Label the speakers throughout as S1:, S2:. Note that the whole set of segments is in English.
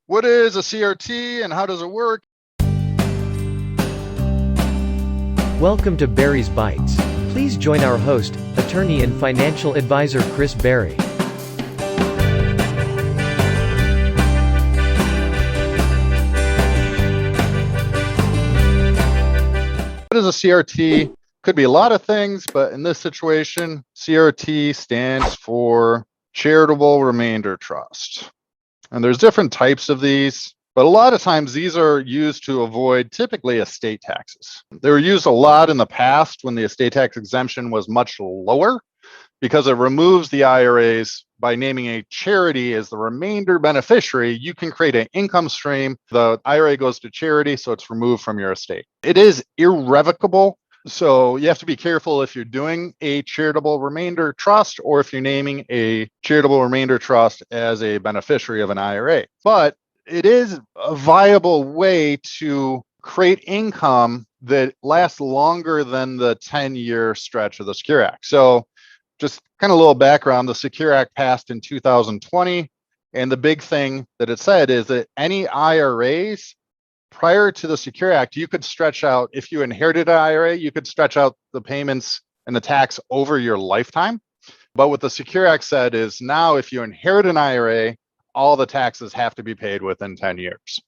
S1: What is a CRT and how does it work?
S2: Welcome to Barry's Bites. Please join our host, attorney and financial advisor Chris Barry.
S1: What is a CRT? Could be a lot of things, but in this situation, CRT stands for Charitable Remainder Trust. And there's different types of these, but a lot of times these are used to avoid typically estate taxes. They were used a lot in the past when the estate tax exemption was much lower because it removes the IRAs. By naming a charity as the remainder beneficiary, you can create an income stream. The IRA goes to charity, so it's removed from your estate. It is irrevocable. So you have to be careful if you're doing a charitable remainder trust or if you're naming a charitable remainder trust as a beneficiary of an IRA. But it is a viable way to create income that lasts longer than the 10-year stretch of the Secure Act. So just kind of a little background, the Secure Act passed in 2020. And the big thing that it said is that any IRAs prior to the Secure Act, you could stretch out, if you inherited an IRA, you could stretch out the payments and the tax over your lifetime. But what the Secure Act said is now if you inherit an IRA, all the taxes have to be paid within 10 years.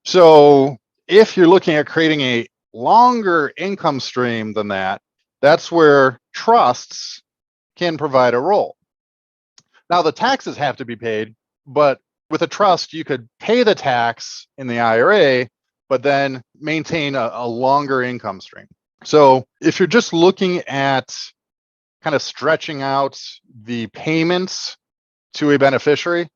S1: So if you're looking at creating a longer income stream than that, that's where trusts can provide a role. Now the taxes have to be paid, but with a trust, you could pay the tax in the IRA, but then maintain a longer income stream. So if you're just looking at kind of stretching out the payments to a beneficiary,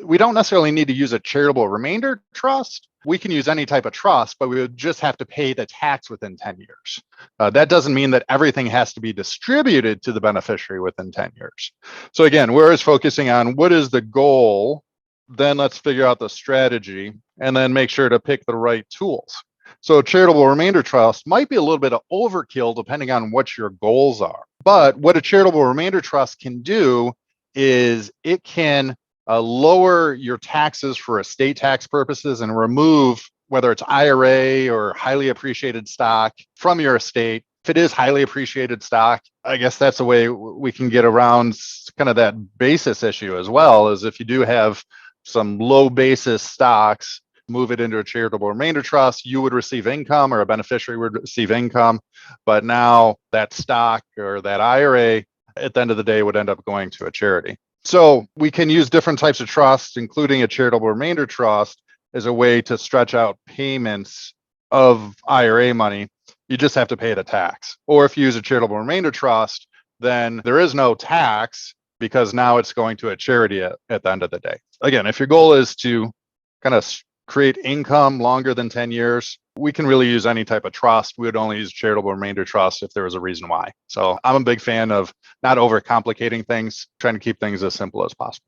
S1: we don't necessarily need to use a charitable remainder trust. We can use any type of trust, but we would just have to pay the tax within 10 years. That doesn't mean that everything has to be distributed to the beneficiary within 10 years. So again, we're just focusing on what is the goal. Then let's figure out the strategy and then make sure to pick the right tools. So charitable remainder trust might be a little bit of overkill depending on what your goals are. But what a charitable remainder trust can do is it can lower your taxes for estate tax purposes and remove whether it's IRA or highly appreciated stock from your estate. If it is highly appreciated stock, I guess that's a way we can get around kind of that basis issue as well, is if you do have some low basis stocks, move it into a charitable remainder trust, you would receive income or a beneficiary would receive income. But now that stock or that IRA at the end of the day would end up going to a charity. So we can use different types of trusts, including a charitable remainder trust, as a way to stretch out payments of IRA money. You just have to pay the tax. Or if you use a charitable remainder trust, then there is no tax because now it's going to a charity at the end of the day. Again, if your goal is to kind of create income longer than 10 years, we can really use any type of trust. We would only use charitable remainder trust if there was a reason why. So I'm a big fan of not overcomplicating things, trying to keep things as simple as possible.